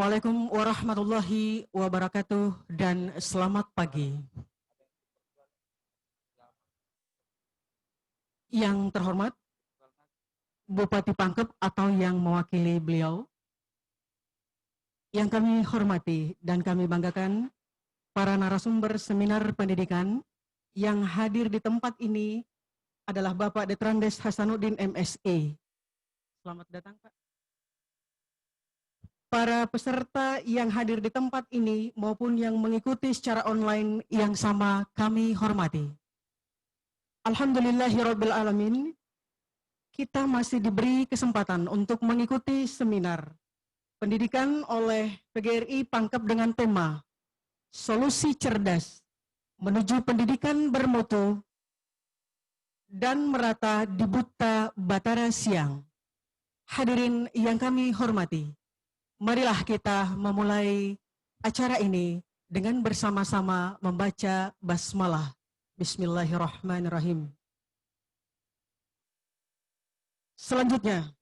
Assalamualaikum warahmatullahi wabarakatuh dan selamat pagi. Yang terhormat Bupati Pangkep atau yang mewakili beliau, yang kami hormati dan kami banggakan para narasumber seminar pendidikan yang hadir di tempat ini adalah Bapak Detrandes Hasanuddin MSE. Selamat datang Pak. Para peserta yang hadir di tempat ini maupun yang mengikuti secara online yang sama kami hormati. Alhamdulillahirrabbilalamin, kita masih diberi kesempatan untuk mengikuti seminar pendidikan oleh PGRI Pangkep dengan tema Solusi Cerdas Menuju Pendidikan Bermutu dan Merata di Buta Batara Siang. Hadirin yang kami hormati, marilah kita memulai acara ini dengan bersama-sama membaca basmalah. Bismillahirrahmanirrahim. Selanjutnya,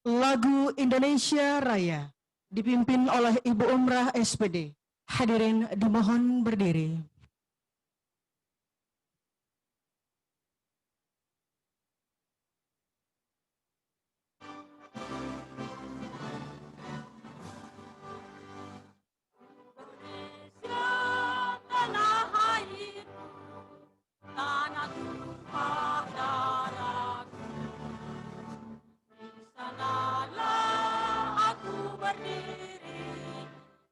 lagu Indonesia Raya dipimpin oleh Ibu Umrah SPD. Hadirin dimohon berdiri. Tanah tumpah darahku, di sanalah aku berdiri,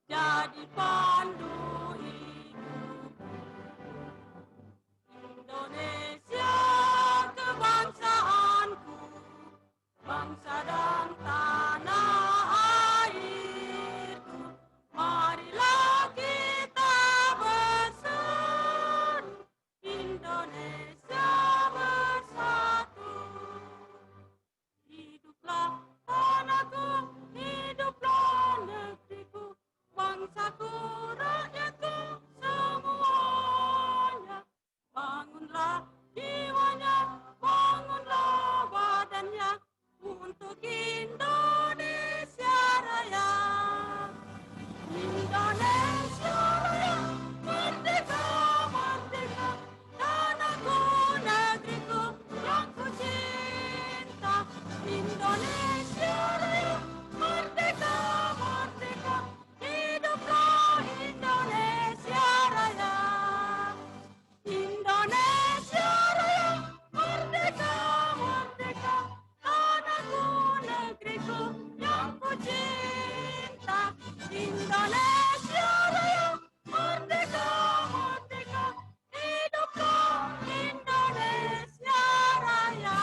jadi pandu hidupku. Indonesia kebangsaanku, bangsa dan tanah airku. Marilah kita berseru, Indonesia bersatu. Hiduplah tanahku, hiduplah negeriku, bangsaku, rakyatku, semuanya. Bangunlah jiwanya, bangunlah badannya, untuk Indonesia Raya. Indonesia Raya, merdeka, merdeka, tanahku, negeriku yang ku cinta. Indonesia Raya, merdeka, merdeka, hiduplah Indonesia Raya. Indonesia Raya, merdeka, merdeka, tanahku, negeriku yang ku cinta. Indonesia Raya, merdeka, merdeka, hiduplah Indonesia Raya.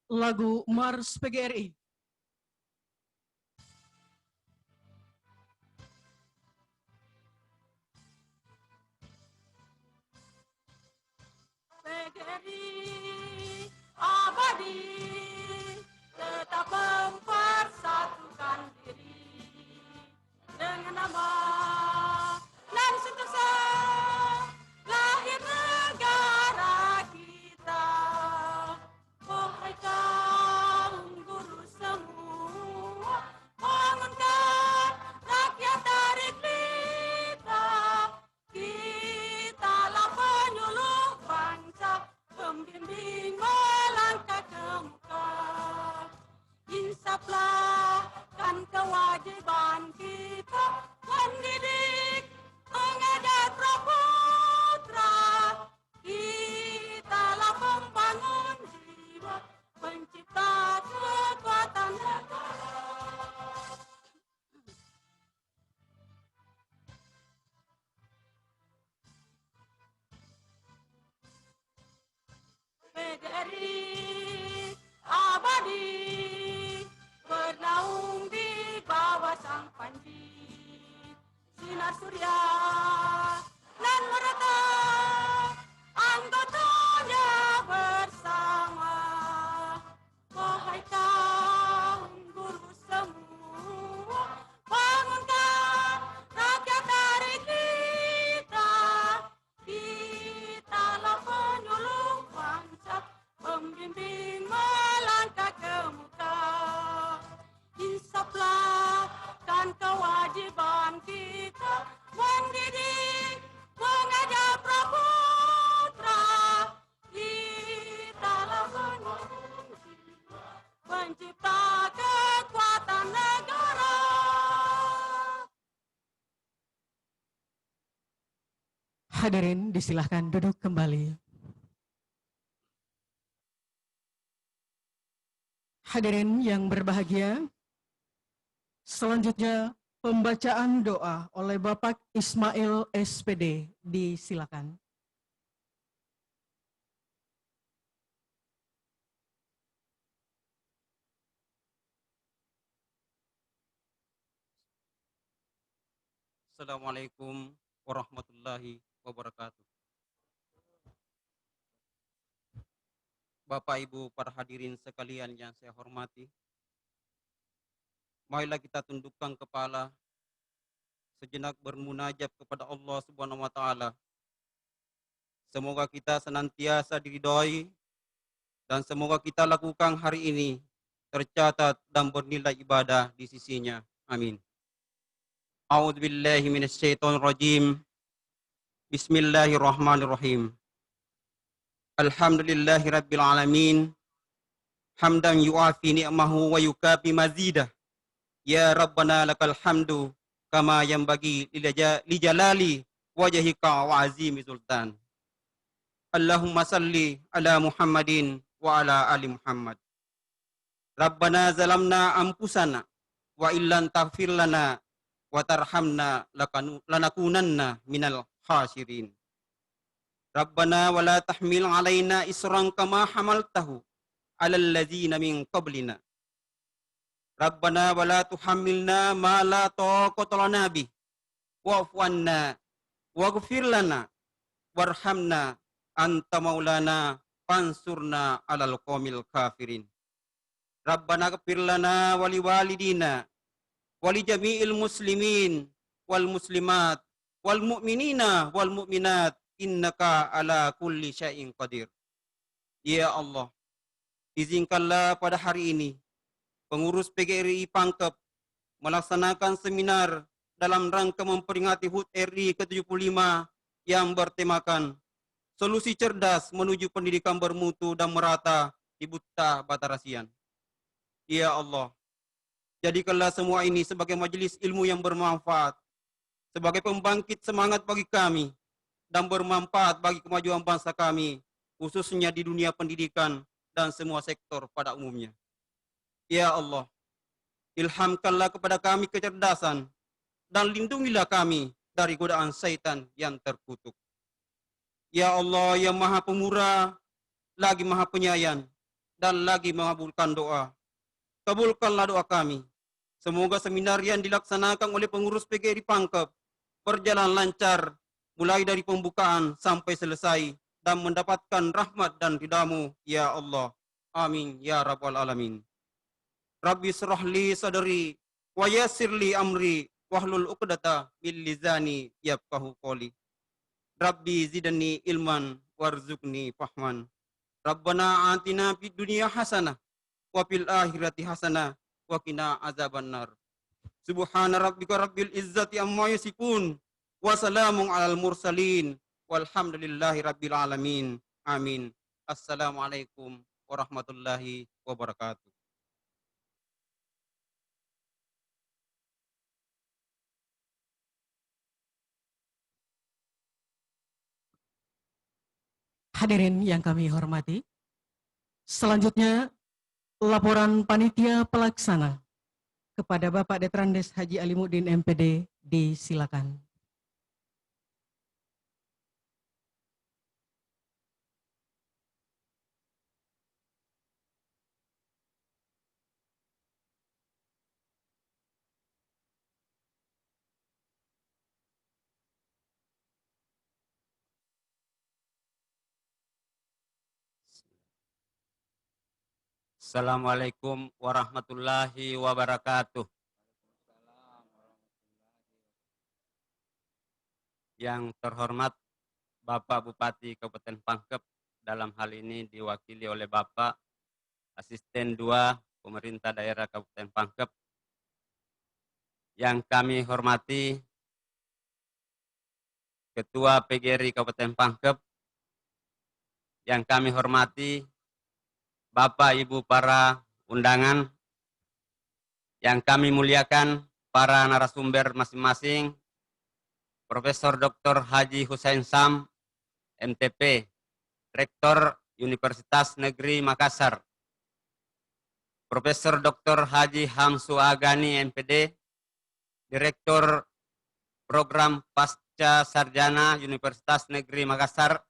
Lagu Mars PGRI. PGRI abadi, tetap mempersatukan diri dengan nama dan sentosa lahir negara kita. Wahai kaum guru semua, bangunkan rakyat dari pelita. Kitalah penyuluh bangsa, pembimbing melangkah ke Hadirin disilahkan duduk kembali. Hadirin yang berbahagia, selanjutnya pembacaan doa oleh Bapak Ismail SPD, disilakan. Assalamualaikum warahmatullahi wabarakatuh. Bapak Ibu para hadirin sekalian yang saya hormati, marilah kita tundukkan kepala sejenak bermunajat kepada Allah Subhanahu wa taala. Semoga kita senantiasa diridhoi dan semoga kita lakukan hari ini tercatat dan bernilai ibadah di sisinya. Amin. A'udzubillahi minasyaitonirrajim. Bismillahirrahmanirrahim. Alhamdulillahi rabbil alamin. Hamdan yu'afi ni'mahu wa yukafi mazidah. Ya Rabbana lakal hamdu kama yanbaghi li jalali wajhika wa azimi sultan. Allahumma salli ala Muhammadin wa ala ali Muhammad. Rabbana zalamna anfusana wa illan taghfir lana wa tarhamna lanakunanna minal khasirin. Rabbana wa la tahmil alaina isran kama hamaltahu alal ladzina min qablina. Rabbana wa la tuhammilna ma la taqata lana bih wa'fu anna waghfir lana warhamna anta maulana fansurna alal qaumil kafirin. Rabbana ighfir lana wa liwalidina wa li jami'il muslimin wal muslimat wal mu'minina wal mu'minat innaka ala kulli syai'in qadir. Ya Allah, izinkanlah pada hari ini pengurus PGRI Pangkep melaksanakan seminar dalam rangka memperingati HUT RI ke-75 yang bertemakan Solusi Cerdas Menuju Pendidikan Bermutu dan Merata di Buta Batarasian. Ya Allah, jadikanlah semua ini sebagai majelis ilmu yang bermanfaat, sebagai pembangkit semangat bagi kami, dan bermanfaat bagi kemajuan bangsa kami, khususnya di dunia pendidikan dan semua sektor pada umumnya. Ya Allah, ilhamkanlah kepada kami kecerdasan, dan lindungilah kami dari godaan syaitan yang terkutuk. Ya Allah yang maha pemurah, lagi maha penyayang, dan lagi mengabulkan doa. Kabulkanlah doa kami. Semoga seminar yang dilaksanakan oleh pengurus PGRI Pangkep berjalan lancar, mulai dari pembukaan sampai selesai, dan mendapatkan rahmat dan ridhamu, ya Allah. Amin, ya Rabbal Alamin. Rabbi syrahli sadri, wa yassirli amri, wahlul uqdata min lisani yafqahu qawli. Rabbi zidni ilman warzuqni fahman. Rabbana atina fid dunya hasanah wa fil akhirati hasanah wa qina azabannar. Subhana rabbika rabbil izzati amma yasifun wa salamun alal mursalin walhamdulillahi rabbil alamin. Amin. Assalamualaikum warahmatullahi wabarakatuh. Hadirin yang kami hormati, selanjutnya laporan panitia pelaksana kepada Bapak Detrandes Haji Alimuddin MPD, disilakan. Assalamualaikum warahmatullahi wabarakatuh. Yang terhormat Bapak Bupati Kabupaten Pangkep, dalam hal ini diwakili oleh Bapak Asisten 2 Pemerintah Daerah Kabupaten Pangkep. Yang kami hormati Ketua PGRI Kabupaten Pangkep. Yang kami hormati Bapak Ibu para undangan, yang kami muliakan para narasumber masing-masing, Profesor Dr. Haji Hussein Sam, MTP, Rektor Universitas Negeri Makassar. Profesor Dr. Haji Hamsu Agani, MPD, Direktur Program Pasca Sarjana Universitas Negeri Makassar.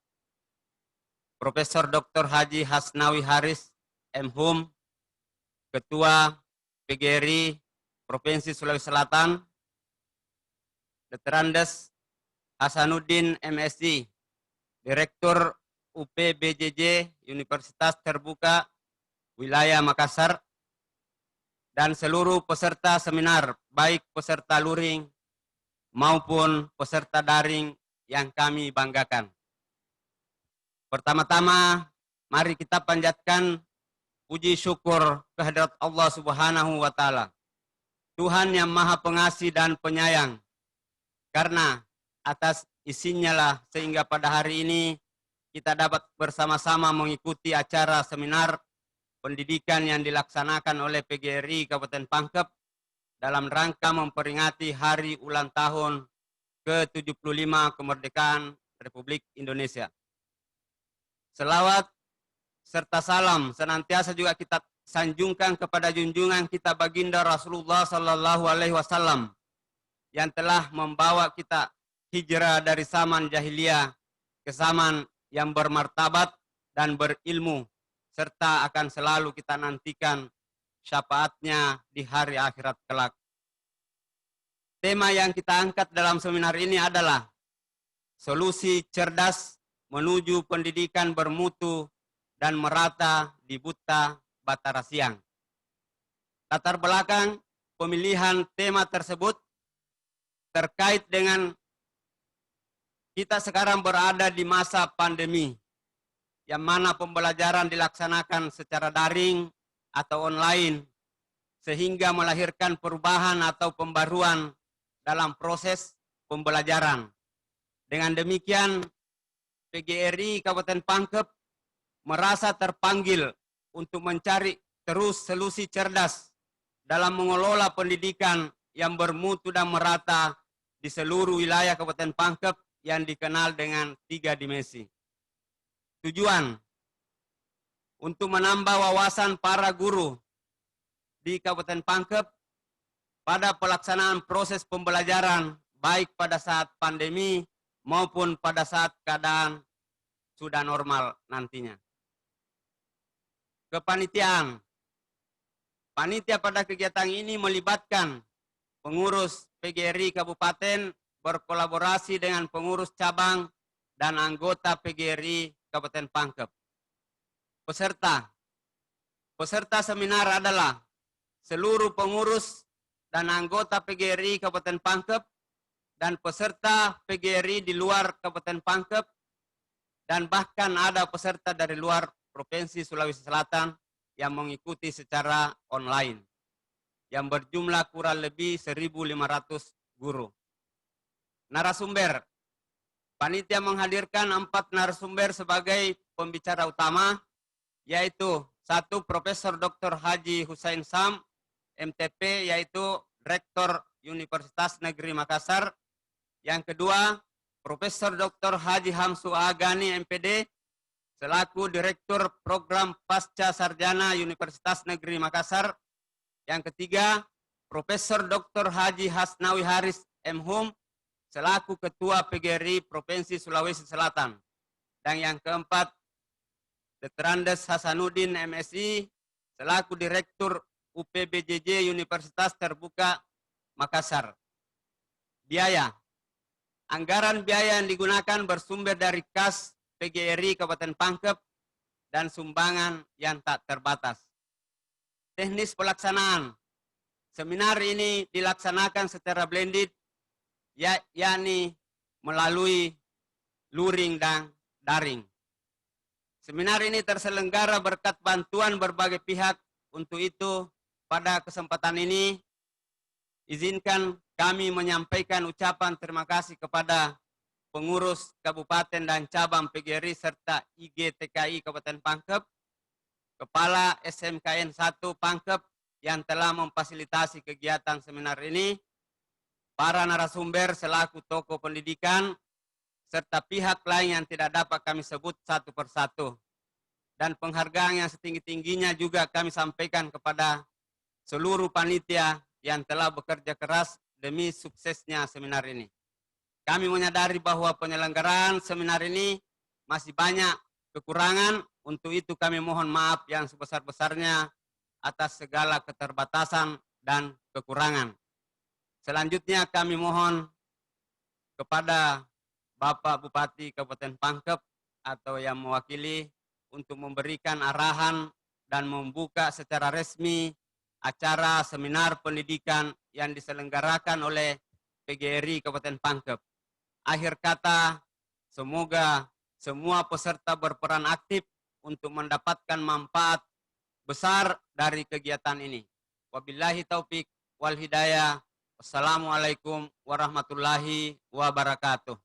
Profesor Dr. Haji Hasnawi Haris, MHum, Ketua PGRI Provinsi Sulawesi Selatan. Dr. Andes Hasanuddin, MSc, Direktur UPBJJ Universitas Terbuka Wilayah Makassar, dan seluruh peserta seminar, baik peserta luring maupun peserta daring yang kami banggakan. Pertama-tama, mari kita panjatkan puji syukur kehadirat Allah Subhanahu wa Ta'ala, Tuhan yang Maha Pengasih dan Penyayang, karena atas izinnya lah sehingga pada hari ini kita dapat bersama-sama mengikuti acara seminar pendidikan yang dilaksanakan oleh PGRI Kabupaten Pangkep dalam rangka memperingati hari ulang tahun ke-75 kemerdekaan Republik Indonesia. Selawat serta salam senantiasa juga kita sanjungkan kepada junjungan kita baginda Rasulullah Sallallahu Alaihi Wasallam yang telah membawa kita hijrah dari zaman jahiliyah ke zaman yang bermartabat dan berilmu, serta akan selalu kita nantikan syafaatnya di hari akhirat kelak. Tema yang kita angkat dalam seminar ini adalah solusi cerdas menuju pendidikan bermutu dan merata di buta Batara Siang. Latar belakang pemilihan tema tersebut terkait dengan kita sekarang berada di masa pandemi, yang mana pembelajaran dilaksanakan secara daring atau online, sehingga melahirkan perubahan atau pembaruan dalam proses pembelajaran. Dengan demikian, PGRI Kabupaten Pangkep merasa terpanggil untuk mencari terus solusi cerdas dalam mengelola pendidikan yang bermutu dan merata di seluruh wilayah Kabupaten Pangkep yang dikenal dengan 3 dimensi. Tujuan untuk menambah wawasan para guru di Kabupaten Pangkep pada pelaksanaan proses pembelajaran baik pada saat pandemi maupun pada saat keadaan sudah normal nantinya. Kepanitiaan. Panitia pada kegiatan ini melibatkan pengurus PGRI Kabupaten berkolaborasi dengan pengurus cabang dan anggota PGRI Kabupaten Pangkep. Peserta seminar adalah seluruh pengurus dan anggota PGRI Kabupaten Pangkep dan peserta PGRI di luar Kabupaten Pangkep, dan bahkan ada peserta dari luar Provinsi Sulawesi Selatan yang mengikuti secara online, yang berjumlah kurang lebih 1.500 guru. Narasumber. Panitia menghadirkan 4 narasumber sebagai pembicara utama, yaitu 1 Profesor Dr. Haji Hussein Sam, MTP, yaitu Rektor Universitas Negeri Makassar. Yang kedua, Profesor Dr. Haji Hamsu Agani, MPD, selaku Direktur Program Pasca Sarjana Universitas Negeri Makassar. Yang ketiga, Profesor Dr. Haji Hasnawi Haris, MHum, selaku Ketua PGRI Provinsi Sulawesi Selatan. Dan yang keempat, Dr. Andes Hasanuddin, MSI, selaku Direktur UPBJJ Universitas Terbuka Makassar. Biaya. Anggaran biaya yang digunakan bersumber dari kas PGRI Kabupaten Pangkep dan sumbangan yang tak terbatas. Teknis pelaksanaan. Seminar ini dilaksanakan secara blended, yakni melalui luring dan daring. Seminar ini terselenggara berkat bantuan berbagai pihak. Untuk itu, pada kesempatan ini, izinkan kami menyampaikan ucapan terima kasih kepada pengurus Kabupaten dan Cabang PGRI serta IGTKI Kabupaten Pangkep, Kepala SMKN 1 Pangkep yang telah memfasilitasi kegiatan seminar ini, para narasumber selaku tokoh pendidikan, serta pihak lain yang tidak dapat kami sebut satu persatu. Dan penghargaan yang setinggi-tingginya juga kami sampaikan kepada seluruh panitia yang telah bekerja keras demi suksesnya seminar ini. Kami menyadari bahwa penyelenggaraan seminar ini masih banyak kekurangan, untuk itu kami mohon maaf yang sebesar-besarnya atas segala keterbatasan dan kekurangan. Selanjutnya kami mohon kepada Bapak Bupati Kabupaten Pangkep atau yang mewakili untuk memberikan arahan dan membuka secara resmi acara seminar pendidikan yang diselenggarakan oleh PGRI Kabupaten Pangkep. Akhir kata, semoga semua peserta berperan aktif untuk mendapatkan manfaat besar dari kegiatan ini. Wabillahi taufik wal hidayah. Wassalamualaikum warahmatullahi wabarakatuh.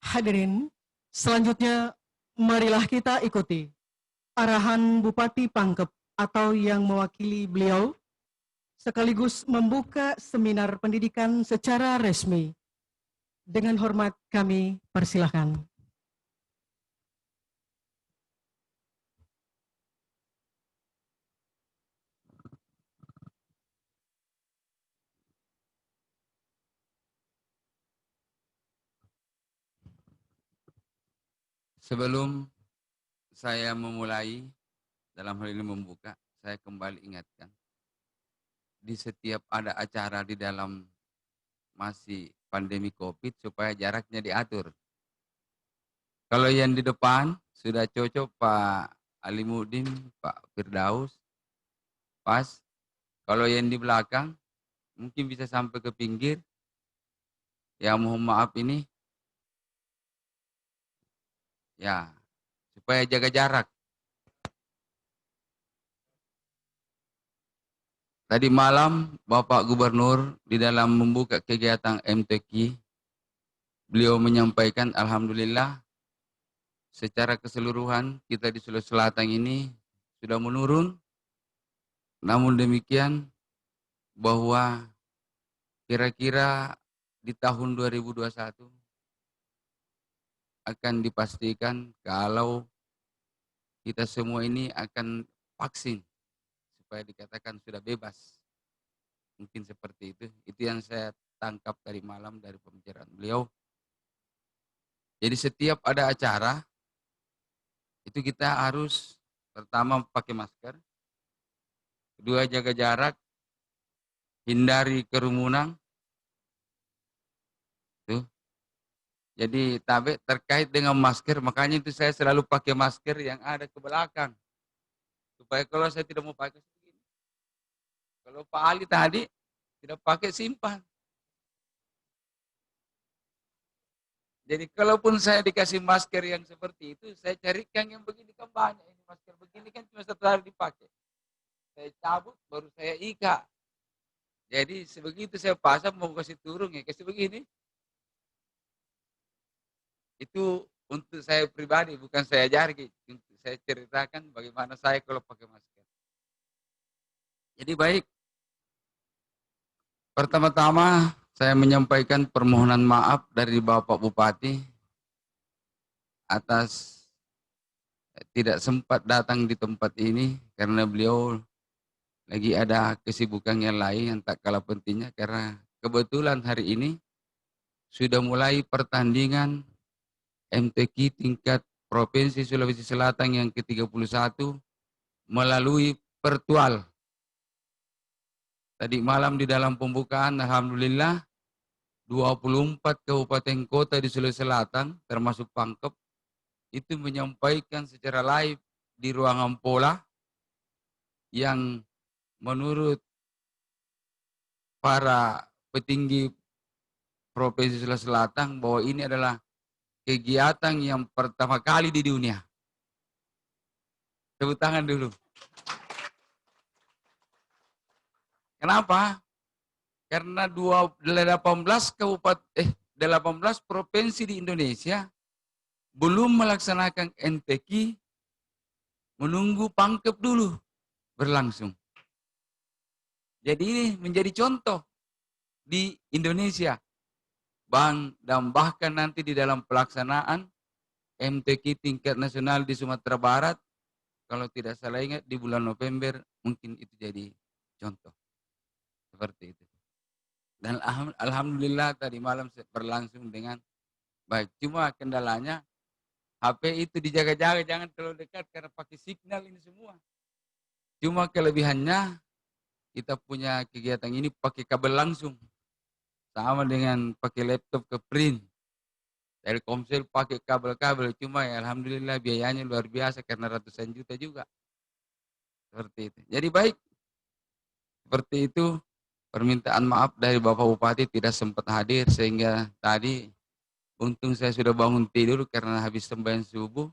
Hadirin, selanjutnya marilah kita ikuti arahan Bupati Pangkep atau yang mewakili beliau sekaligus membuka seminar pendidikan secara resmi. Dengan hormat kami persilahkan. Sebelum saya memulai, dalam hal ini membuka, saya kembali ingatkan. Di setiap ada acara di dalam masih pandemi COVID, supaya jaraknya diatur. Kalau yang di depan, sudah cocok Pak Alimuddin, Pak Firdaus, pas. Kalau yang di belakang, mungkin bisa sampai ke pinggir. Ya mohon maaf ini. Ya, supaya jaga jarak. Tadi malam Bapak Gubernur di dalam membuka kegiatan MTQ, beliau menyampaikan alhamdulillah secara keseluruhan kita di Sulawesi Selatan ini sudah menurun. Namun demikian bahwa kira-kira di tahun 2021 akan dipastikan kalau kita semua ini akan vaksin supaya dikatakan sudah bebas. Mungkin seperti itu. Itu yang saya tangkap tadi malam dari pembicaraan beliau. Jadi setiap ada acara itu kita harus pertama pakai masker, kedua jaga jarak, hindari kerumunan. Tuh. Jadi Tabe terkait dengan masker, makanya itu saya selalu pakai masker yang ada ke belakang. Supaya kalau saya tidak mau pakai segini. Kalau Pak Ali tadi tidak pakai simpan. Jadi kalaupun saya dikasih masker yang seperti itu, saya carikan yang begini kan banyak. Ini masker begini kan cuma satu hari dipakai. Saya cabut, baru saya ikat. Jadi sebegitu saya pasang, mau kasih turun ya, kasih begini. Itu untuk saya pribadi, bukan saya ajarkan. Untuk saya ceritakan bagaimana saya kalau pakai masker. Jadi baik. Pertama-tama saya menyampaikan permohonan maaf dari Bapak Bupati atas tidak sempat datang di tempat ini karena beliau lagi ada kesibukan yang lain yang tak kalah pentingnya, karena kebetulan hari ini sudah mulai pertandingan MTQ tingkat Provinsi Sulawesi Selatan yang ke-31 melalui virtual. Tadi malam di dalam pembukaan, alhamdulillah 24 kabupaten kota di Sulawesi Selatan termasuk Pangkep itu menyampaikan secara live di ruangan pola yang menurut para petinggi Provinsi Sulawesi Selatan bahwa ini adalah kegiatan yang pertama kali di dunia. Tepuk tangan dulu. Kenapa? Karena 18 kabupaten 18 provinsi di Indonesia belum melaksanakan NTQ, menunggu pangkep dulu berlangsung. Jadi ini menjadi contoh di Indonesia. Dan bahkan nanti di dalam pelaksanaan MTQ tingkat nasional di Sumatera Barat, kalau tidak salah ingat di bulan November, mungkin itu jadi contoh. Seperti itu. Dan alhamdulillah tadi malam berlangsung dengan baik. Cuma kendalanya HP itu dijaga-jaga, jangan terlalu dekat karena pakai signal ini semua. Cuma kelebihannya kita punya kegiatan ini pakai kabel langsung. Sama dengan pakai laptop ke print. Telkomsel pakai kabel-kabel, cuma ya alhamdulillah biayanya luar biasa karena ratusan juta juga. Seperti itu. Jadi baik, seperti itu. Permintaan maaf dari Bapak Bupati tidak sempat hadir sehingga tadi untung saya sudah bangun tidur karena habis sembahyang subuh.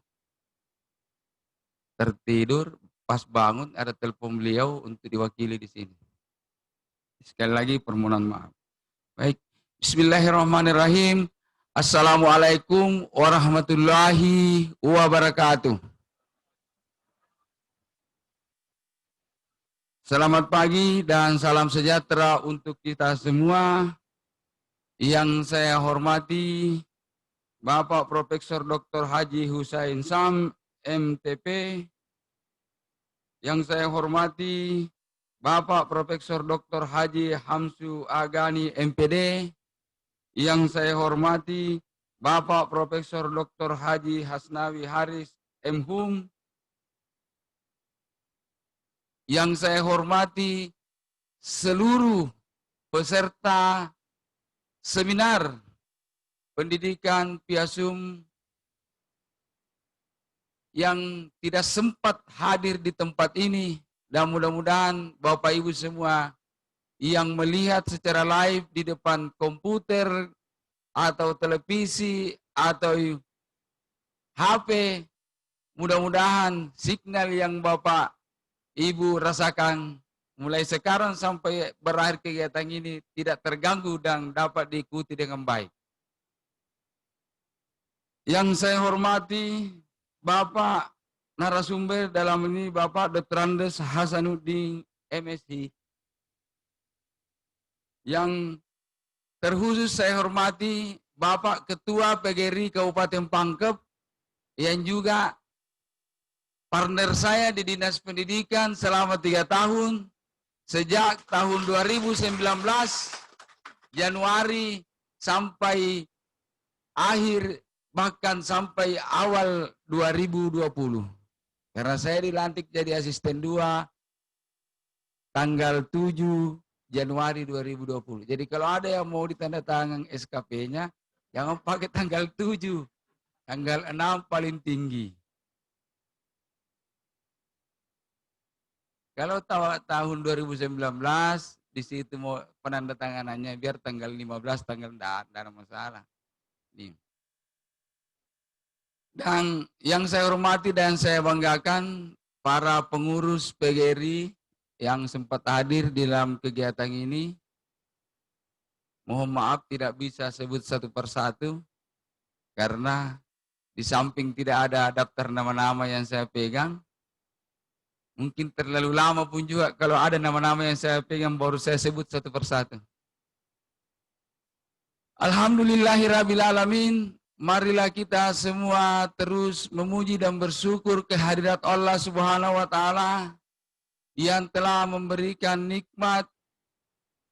Tertidur, pas bangun ada telepon beliau untuk diwakili di sini. Sekali lagi permohonan maaf. Baik, bismillahirrahmanirrahim. Assalamualaikum warahmatullahi wabarakatuh. Selamat pagi dan salam sejahtera untuk kita semua. Yang saya hormati Bapak Profesor Dr. Haji Husain Sam, MTP. Yang saya hormati Bapak Profesor Dr. Haji Hamsu Agani, MPD. Yang saya hormati Bapak Profesor Dr. Haji Hasnawi Haris, MHum. Yang saya hormati seluruh peserta seminar pendidikan Piasum yang tidak sempat hadir di tempat ini, dan mudah-mudahan Bapak Ibu semua yang melihat secara live di depan komputer atau televisi atau HP, mudah-mudahan signal yang Bapak Ibu rasakan mulai sekarang sampai berakhir kegiatan ini tidak terganggu dan dapat diikuti dengan baik. Yang saya hormati Bapak narasumber dalam ini Bapak Dr. Andes Hasanuddin, MSc. Yang terkhusus saya hormati Bapak Ketua PGRI Kabupaten Pangkep yang juga partner saya di Dinas Pendidikan selama 3 tahun, sejak tahun 2019 Januari sampai akhir, bahkan sampai awal 2020. Karena saya dilantik jadi asisten 2 tanggal 7 Januari 2020. Jadi kalau ada yang mau ditandatangan SKP-nya, jangan pakai tanggal 7, tanggal 6 paling tinggi. Kalau tahun 2019 di situ mau penandatanganannya biar tanggal 15, tanggal tidak ada masalah. Nih. Dan yang saya hormati dan saya banggakan para pengurus PGRI yang sempat hadir di dalam kegiatan ini. Mohon maaf tidak bisa sebut satu persatu karena di samping tidak ada daftar nama-nama yang saya pegang. Mungkin terlalu lama pun juga kalau ada nama-nama yang saya pegang baru saya sebut satu persatu. Alhamdulillahirrabbilalamin. Marilah kita semua terus memuji dan bersyukur kehadirat Allah Subhanahu wa Ta'ala yang telah memberikan nikmat,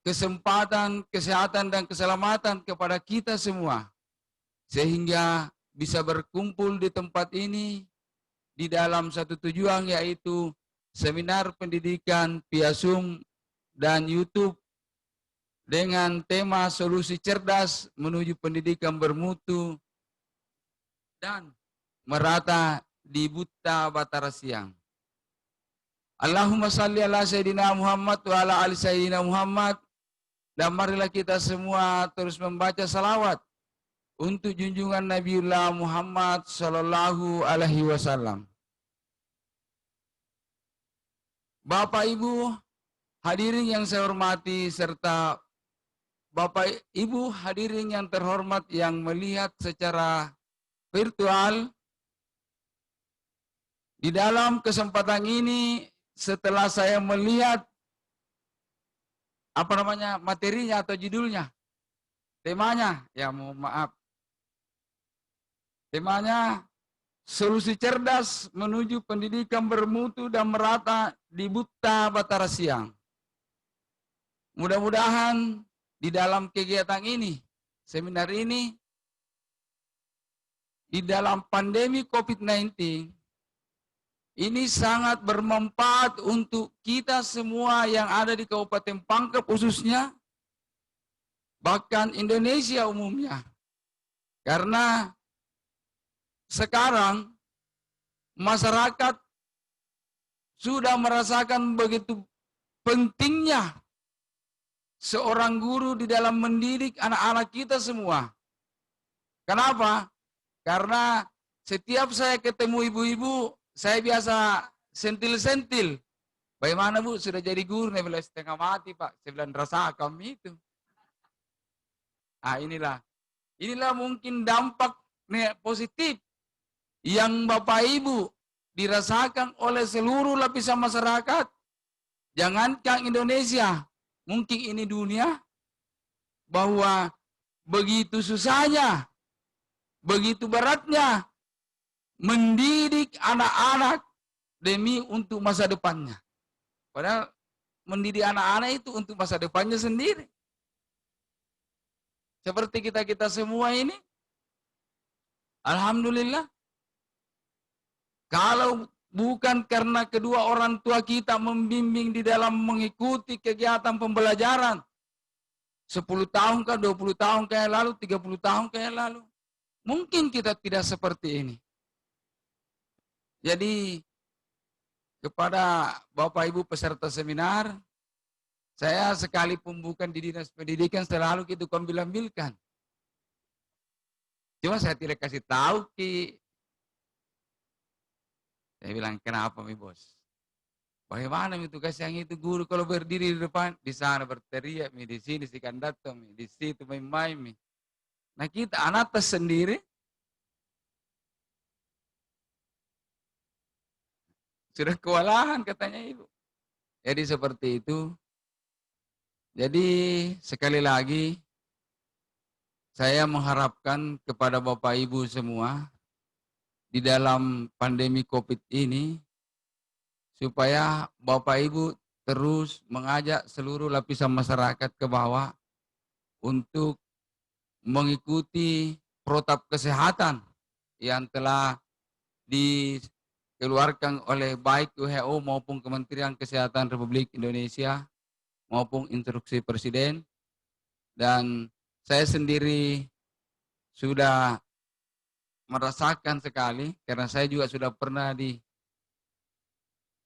kesempatan, kesehatan, dan keselamatan kepada kita semua, sehingga bisa berkumpul di tempat ini di dalam satu tujuan, yaitu seminar pendidikan Piasum dan YouTube dengan tema solusi cerdas menuju pendidikan bermutu dan merata di Buta Batara Siang. Allahumma salli ala Sayyidina Muhammad wa ala ali Sayyidina Muhammad. Dan marilah kita semua terus membaca salawat untuk junjungan Nabiullah Muhammad sallallahu alaihi wasallam. Bapak Ibu hadirin yang saya hormati serta Bapak Ibu hadirin yang terhormat yang melihat secara virtual, di dalam kesempatan ini setelah saya melihat materinya atau judulnya, temanya, ya mohon maaf, temanya solusi cerdas menuju pendidikan bermutu dan merata di Buta Batara Siang. Mudah-mudahan di dalam kegiatan ini, seminar ini, di dalam pandemi COVID-19, ini sangat bermanfaat untuk kita semua yang ada di Kabupaten Pangkep khususnya, bahkan Indonesia umumnya. Karena sekarang masyarakat sudah merasakan begitu pentingnya seorang guru di dalam mendidik anak-anak kita semua. Kenapa? Karena setiap saya ketemu ibu-ibu, saya biasa sentil-sentil. Bagaimana Bu, sudah jadi guru? Saya bilang setengah mati Pak. Saya bilang rasa kami itu. Nah inilah mungkin dampak positif yang Bapak Ibu dirasakan oleh seluruh lapisan masyarakat. Jangankan Indonesia, mungkin ini dunia, bahwa begitu susahnya, begitu beratnya mendidik anak-anak demi untuk masa depannya. Padahal mendidik anak-anak itu untuk masa depannya sendiri. Seperti kita semua ini, alhamdulillah, kalau bukan karena kedua orang tua kita membimbing di dalam mengikuti kegiatan pembelajaran 10 tahun kah, 20 tahun kayak lalu, 30 tahun kayak lalu, mungkin kita tidak seperti ini. Jadi kepada Bapak Ibu peserta seminar, saya sekalipun bukan di dinas pendidikan selalu gitu ambil-ambilkan. Cuma saya tidak kasih tahu Ki. Saya bilang kenapa mi bos? Bagaimana mi tugas yang itu guru kalau berdiri di depan, di sana berteriak mi, di sini si kandidat mi, di situ main-main mi. Nah kita anak sendiri sudah kewalahan katanya ibu. Jadi seperti itu. Jadi sekali lagi saya mengharapkan kepada Bapak Ibu semua di dalam pandemi COVID ini supaya Bapak Ibu terus mengajak seluruh lapisan masyarakat ke bawah untuk mengikuti protap kesehatan yang telah dikeluarkan oleh baik WHO maupun Kementerian Kesehatan Republik Indonesia maupun instruksi Presiden. Dan saya sendiri sudah merasakan sekali karena saya juga sudah pernah di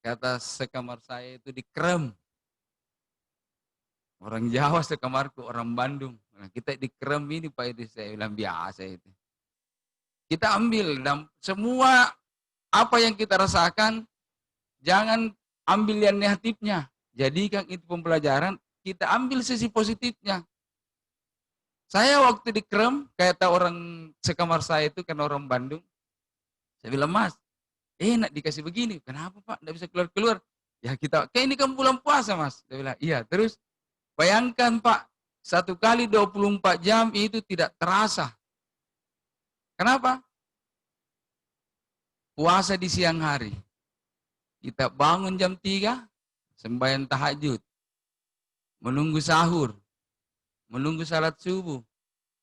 atas sekamar saya itu dikrem. Orang Jawa sekamarku, orang Bandung. Nah, kita dikrem ini Pak itu saya bilang biasa itu. Kita ambil dan semua apa yang kita rasakan jangan ambil yang negatifnya. Jadikan itu pembelajaran, kita ambil sisi positifnya. Saya waktu dikrem, kayak tahu orang sekamar saya itu kan orang Bandung. Saya bilang, Mas, enak dikasih begini. Kenapa Pak? Nggak bisa keluar-keluar. Ya kita, kayak ini kan bulan puasa Mas. Saya bilang, iya. Terus bayangkan Pak, 1 kali 24 jam itu tidak terasa. Kenapa? Puasa di siang hari. Kita bangun jam 3, sembahyang tahajud. Menunggu sahur. Menunggu salat subuh.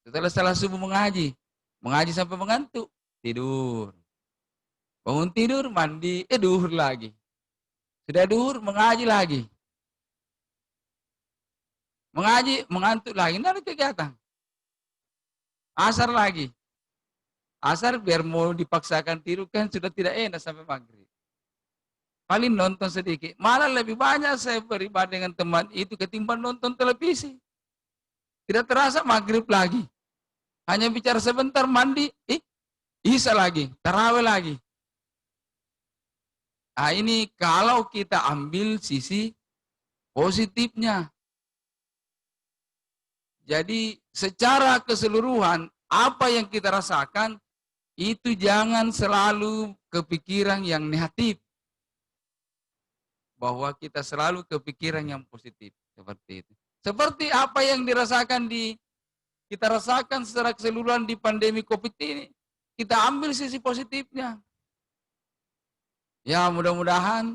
Setelah salat subuh mengaji. Mengaji sampai mengantuk. Tidur. Bangun tidur, mandi, duhur lagi. Sudah duhur, mengaji lagi. Mengaji, mengantuk lagi. Tidak ada kegiatan. Asar lagi. Asar biar mau dipaksakan tidur kan sudah tidak enak sampai maghrib. Paling nonton sedikit. Malah lebih banyak saya beribadah dengan teman itu ketimbang nonton televisi. Tidak terasa maghrib lagi. Hanya bicara sebentar, mandi, isya lagi, tarawih lagi. Nah ini kalau kita ambil sisi positifnya. Jadi secara keseluruhan apa yang kita rasakan itu jangan selalu kepikiran yang negatif. Bahwa kita selalu kepikiran yang positif. Seperti itu. Seperti apa yang kita rasakan secara keseluruhan di pandemi COVID ini. Kita ambil sisi positifnya. Ya mudah-mudahan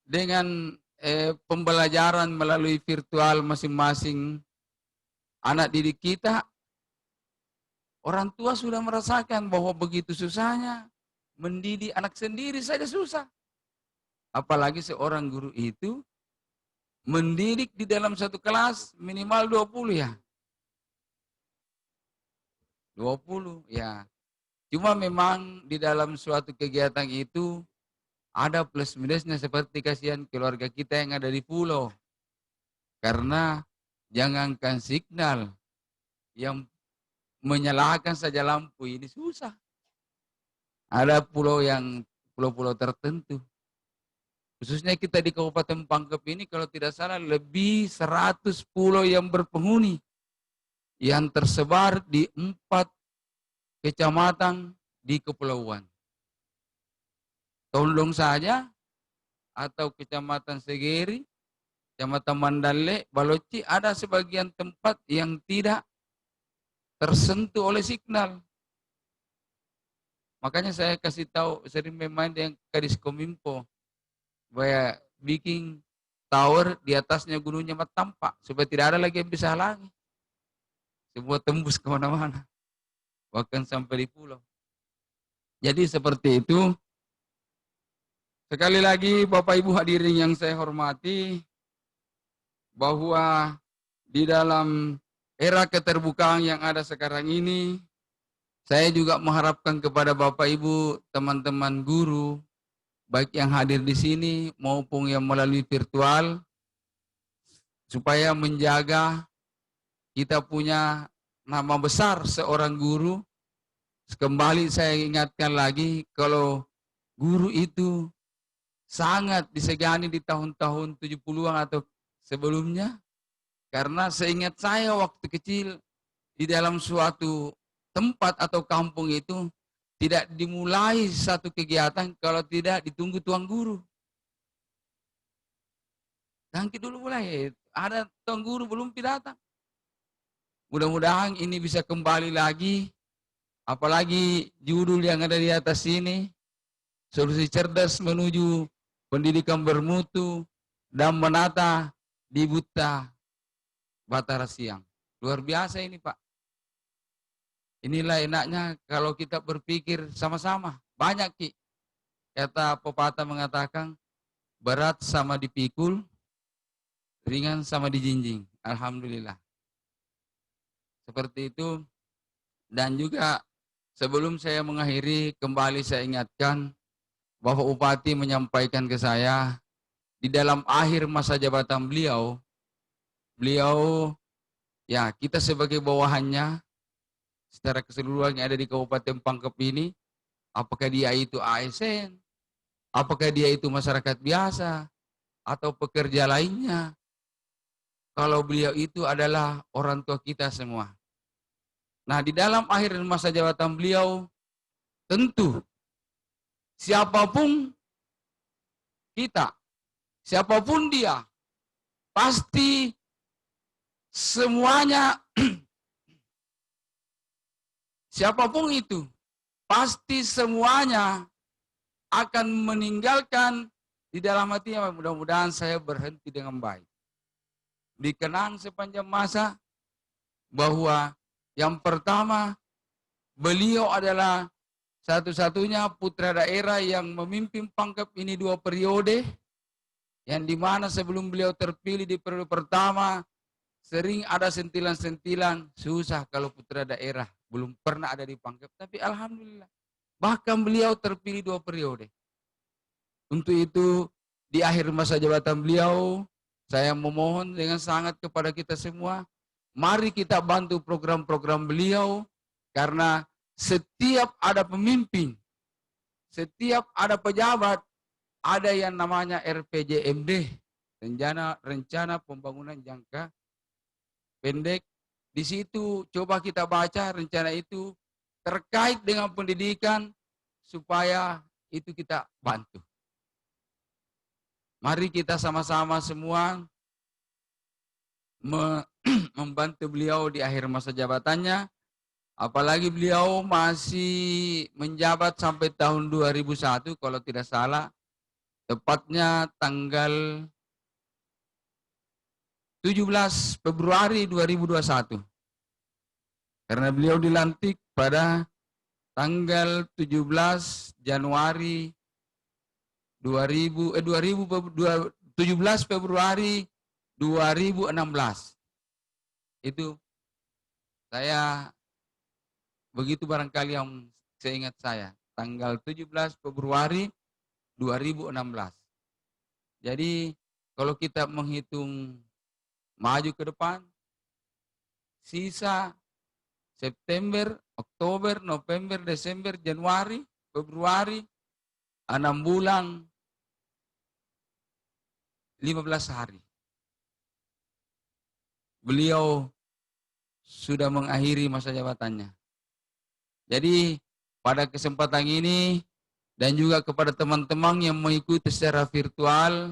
dengan pembelajaran melalui virtual masing-masing anak didik kita, orang tua sudah merasakan bahwa begitu susahnya mendidik anak sendiri saja susah. Apalagi seorang guru itu mendidik di dalam satu kelas minimal 20 ya. 20 ya. Cuma memang di dalam suatu kegiatan itu ada plus minusnya seperti kasihan keluarga kita yang ada di pulau. Karena jangankan signal yang menyalakan saja lampu ini susah. Ada pulau-pulau tertentu. Khususnya kita di Kabupaten Pangkep ini kalau tidak salah lebih 100 pulau yang berpenghuni. Yang tersebar di 4 kecamatan di kepulauan. Tondong saja atau kecamatan Segeri, kecamatan Mandale, Baloci ada sebagian tempat yang tidak tersentuh oleh signal. Makanya saya kasih tahu sering bermain dengan Kadiskominfo bahwa bikin tower di atasnya gunungnya tampak supaya tidak ada lagi yang bisa halangi. Semua tembus kemana-mana, bahkan sampai di pulau. Jadi seperti itu. Sekali lagi Bapak Ibu hadirin yang saya hormati, bahwa di dalam era keterbukaan yang ada sekarang ini, saya juga mengharapkan kepada Bapak Ibu, teman-teman guru, baik yang hadir di sini maupun yang melalui virtual, supaya menjaga kita punya nama besar seorang guru. Kembali saya ingatkan lagi, kalau guru itu sangat disegani di tahun-tahun 70-an atau sebelumnya. Karena seingat saya waktu kecil, di dalam suatu tempat atau kampung itu, tidak dimulai satu kegiatan kalau tidak ditunggu tuan guru. Tangki dulu mulai, ada tuan guru belum datang. Mudah-mudahan ini bisa kembali lagi, apalagi judul yang ada di atas ini, solusi cerdas menuju pendidikan bermutu dan menata di Buta Batara Siang. Luar biasa ini Pak. Inilah enaknya kalau kita berpikir sama-sama. Banyak Ki. Kata pepatah mengatakan, berat sama dipikul, ringan sama dijinjing. Alhamdulillah. Seperti itu. Dan juga sebelum saya mengakhiri, kembali saya ingatkan bahwa Bupati menyampaikan ke saya, di dalam akhir masa jabatan beliau ya kita sebagai bawahannya, secara keseluruhan yang ada di Kabupaten Pangkep ini, apakah dia itu ASN, apakah dia itu masyarakat biasa, atau pekerja lainnya, kalau beliau itu adalah orang tua kita semua. Nah, di dalam akhir masa jabatan beliau, tentu siapapun kita, siapapun dia, pasti semuanya, siapapun itu, pasti semuanya akan meninggalkan di dalam hatinya. Mudah-mudahan saya berhenti dengan baik. Dikenang sepanjang masa bahwa yang pertama, beliau adalah satu-satunya putra daerah yang memimpin Pangkep ini 2 periode, yang dimana sebelum beliau terpilih di periode pertama, sering ada sentilan-sentilan, susah kalau putra daerah, belum pernah ada di Pangkep, tapi alhamdulillah, bahkan beliau terpilih 2 periode. Untuk itu, di akhir masa jabatan beliau, saya memohon dengan sangat kepada kita semua, mari kita bantu program-program beliau, karena setiap ada pemimpin, setiap ada pejabat, ada yang namanya RPJMD, rencana pembangunan jangka pendek Di situ coba kita baca rencana itu terkait dengan pendidikan supaya itu kita bantu. Mari kita sama-sama semua membantu beliau di akhir masa jabatannya. Apalagi beliau masih menjabat sampai tahun 2001 kalau tidak salah. Tepatnya tanggal 17 Februari 2021. Karena beliau dilantik pada tanggal 17 Januari 17 Februari 2016. Itu saya begitu barangkali yang seingat saya, tanggal 17 Februari 2016. Jadi kalau kita menghitung maju ke depan, sisa September, Oktober, November, Desember, Januari, Februari, 6 bulan, 15 hari. Beliau sudah mengakhiri masa jabatannya. Jadi pada kesempatan ini dan juga kepada teman-teman yang mengikuti secara virtual,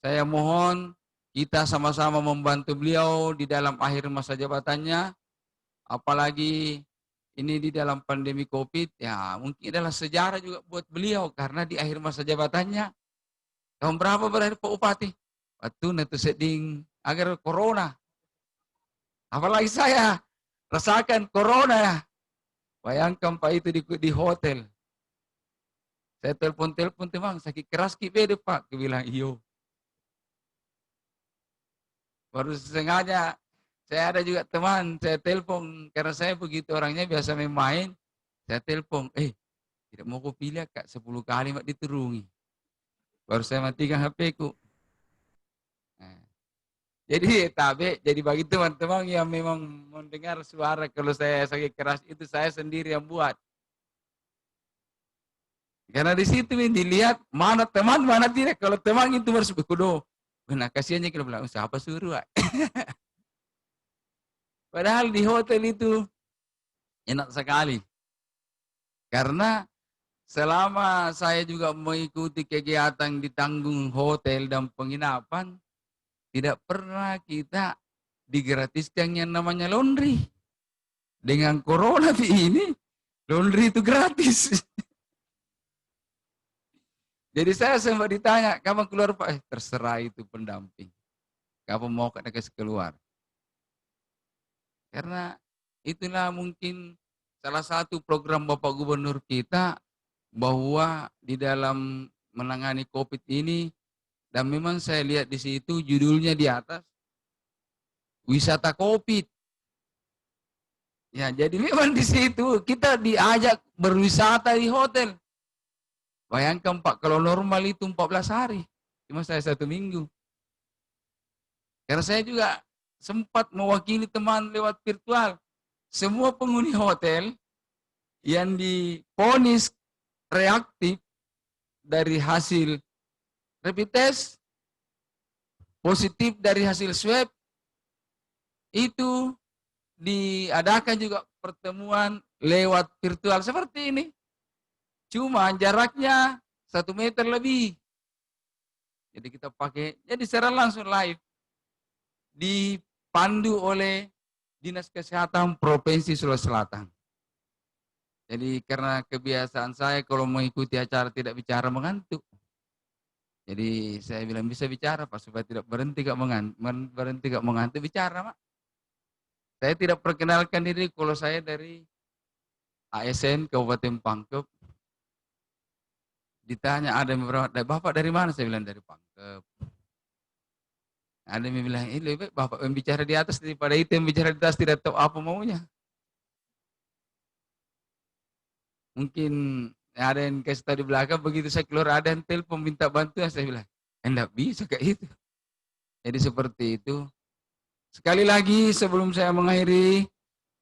saya mohon kita sama-sama membantu beliau di dalam akhir masa jabatannya. Apalagi ini di dalam pandemi COVID, ya mungkin adalah sejarah juga buat beliau karena di akhir masa jabatannya tahun berapa berakhir Pak Bupati? Waktu nanti seding agar corona. Apalagi saya rasakan corona ya. Bayangkan Pak itu di hotel. Saya telepon teman, sakit keras beda Pak. Dia bilang, iyo. Baru sengaja, saya ada juga teman, saya telepon, karena saya begitu orangnya biasa main, saya telepon, tidak mau kau pilih Kak, 10 kali mak diturungi. Baru saya matikan HP ku. Nah, jadi bagi teman-teman yang memang mendengar suara kalau saya sakit keras itu saya sendiri yang buat. Karena di situ dilihat mana teman mana tidak. Kalau teman itu harus berkudo. Nah kasihannya kalau bilang siapa suruh. Padahal di hotel itu enak sekali. Karena selama saya juga mengikuti kegiatan di tanggung hotel dan penginapan, tidak pernah kita digratiskan yang namanya laundry. Dengan corona ini, laundry itu gratis. Jadi saya sempat ditanya, kapan keluar Pak? Terserah itu pendamping. Kapan mau kasih keluar? Karena itulah mungkin salah satu program Bapak Gubernur kita bahwa di dalam menangani COVID ini, dan memang saya lihat di situ judulnya di atas, wisata COVID. Ya, jadi memang di situ kita diajak berwisata di hotel. Bayangkan Pak, kalau normal itu 14 hari. Cuma saya 1 minggu. Karena saya juga sempat mewakili teman lewat virtual. Semua penghuni hotel yang divonis reaktif dari hasil rapid test, positif dari hasil swab, itu diadakan juga pertemuan lewat virtual seperti ini. Cuma jaraknya 1 meter lebih. Jadi kita pakai, jadi secara langsung live. Dipandu oleh Dinas Kesehatan Provinsi Sulawesi Selatan. Jadi karena kebiasaan saya kalau mengikuti acara tidak bicara mengantuk. Jadi saya bilang bisa bicara Pak supaya tidak berhenti gak mengantuk bicara Pak. Saya tidak perkenalkan diri kalau saya dari ASN Kabupaten Pangkep. Ditanya ada yang beberapa, Bapak dari mana? Saya bilang dari Pangkep. Ada yang bilang, ini lebih Bapak yang bicara di atas daripada itu yang bicara di atas tidak tahu apa maunya. Mungkin ada yang kasih tahu di belakang, begitu saya keluar ada yang telepon minta bantuan, saya bilang, enggak bisa kayak itu. Jadi seperti itu. Sekali lagi sebelum saya mengakhiri,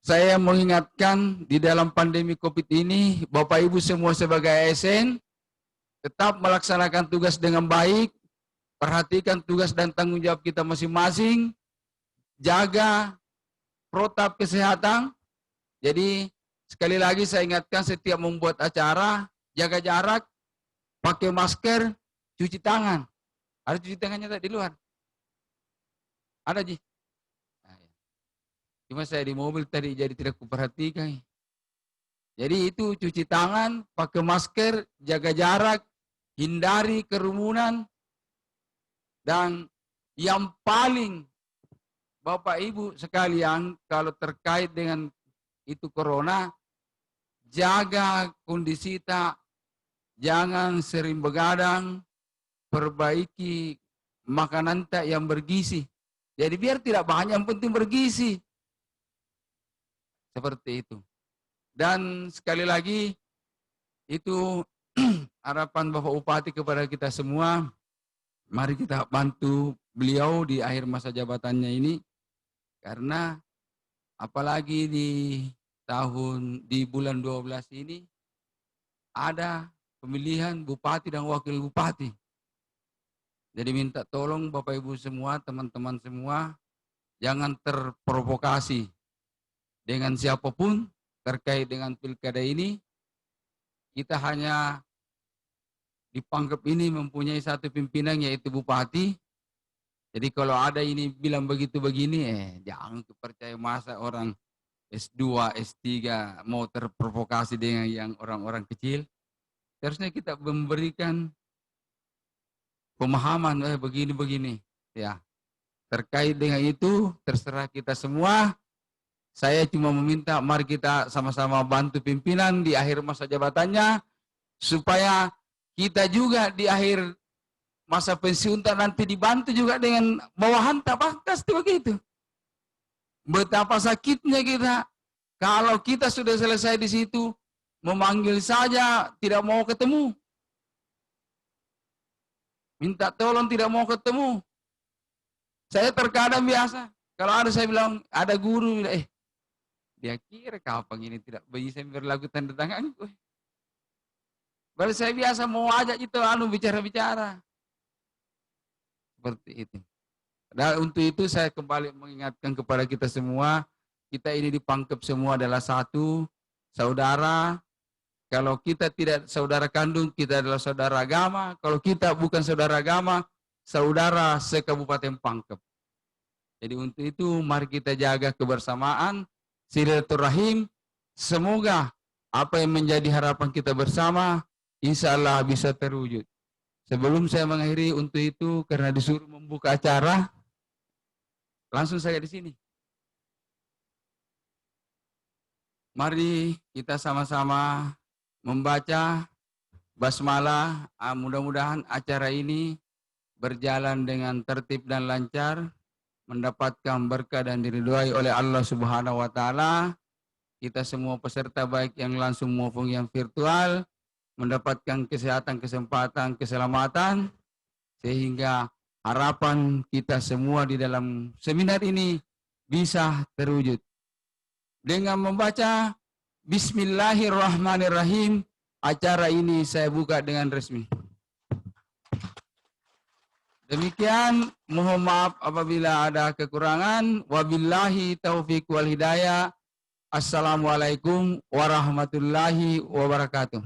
saya mengingatkan di dalam pandemi COVID ini, Bapak Ibu semua sebagai ASN, tetap melaksanakan tugas dengan baik, perhatikan tugas dan tanggung jawab kita masing-masing, jaga protap kesehatan. Jadi sekali lagi saya ingatkan, setiap membuat acara, jaga jarak, pakai masker, cuci tangan. Ada cuci tangannya tadi di luar? Ada, Ji? Nah, ya. Cuma saya di mobil tadi jadi tidak kuperhatikan. Jadi itu cuci tangan, pakai masker, jaga jarak, hindari kerumunan, dan yang paling Bapak Ibu sekalian, kalau terkait dengan itu corona, jaga kondisi tak, jangan sering begadang, perbaiki makanan tak yang bergizi. Jadi biar tidak banyak, yang penting bergizi. Seperti itu. Dan sekali lagi, itu harapan Bapak Bupati kepada kita semua, mari kita bantu beliau di akhir masa jabatannya ini, karena apalagi di bulan 12 ini ada pemilihan bupati dan wakil bupati. Jadi minta tolong Bapak Ibu semua, teman-teman semua, jangan terprovokasi dengan siapapun terkait dengan pilkada ini. Kita hanya di Pangkep ini mempunyai satu pimpinan, yaitu bupati. Jadi kalau ada ini bilang begitu begini, jangan percaya, masa orang S2, S3 mau terprovokasi dengan yang orang-orang kecil. Harusnya kita memberikan pemahaman, begini-begini. Ya, terkait dengan itu terserah kita semua. Saya cuma meminta mari kita sama-sama bantu pimpinan di akhir masa jabatannya, supaya kita juga di akhir masa pensiun nanti dibantu juga dengan bawahan, tak pasti begitu. Betapa sakitnya kita kalau kita sudah selesai di situ, memanggil saja tidak mau ketemu, minta tolong tidak mau ketemu. Saya terkadang biasa kalau ada, saya bilang ada guru, dia kira kapan ini tidak bisa berlaku tanda tanganku. Baru saya biasa mau ajak itu bicara-bicara. Seperti itu. Dan untuk itu saya kembali mengingatkan kepada kita semua, kita ini di Pangkep semua adalah satu saudara. Kalau kita tidak saudara kandung, kita adalah saudara agama. Kalau kita bukan saudara agama, saudara se-Kabupaten Pangkep. Jadi untuk itu mari kita jaga kebersamaan, silaturahim. Semoga apa yang menjadi harapan kita bersama, insya Allah bisa terwujud. Sebelum saya mengakhiri, untuk itu karena disuruh membuka acara, langsung saya di sini. Mari kita sama-sama membaca basmalah. Mudah-mudahan acara ini berjalan dengan tertib dan lancar, mendapatkan berkah dan diridhoi oleh Allah Subhanahu wa taala. Kita semua peserta baik yang langsung maupun yang virtual mendapatkan kesehatan, kesempatan, keselamatan, sehingga harapan kita semua di dalam seminar ini bisa terwujud. Dengan membaca Bismillahirrahmanirrahim, acara ini saya buka dengan resmi. Demikian, mohon maaf apabila ada kekurangan. Wabillahi taufiq wal hidayah. Assalamualaikum warahmatullahi wabarakatuh.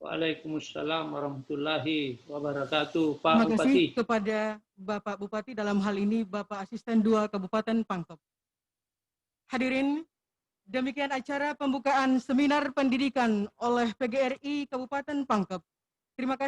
Waalaikumsalam warahmatullahi wabarakatuh. Pak Terima kasih Bupati. kepada Bapak Bupati, dalam hal ini Bapak Asisten 2 Kabupaten Pangkep. Hadirin, demikian acara pembukaan seminar pendidikan oleh PGRI Kabupaten Pangkep. Terima kasih.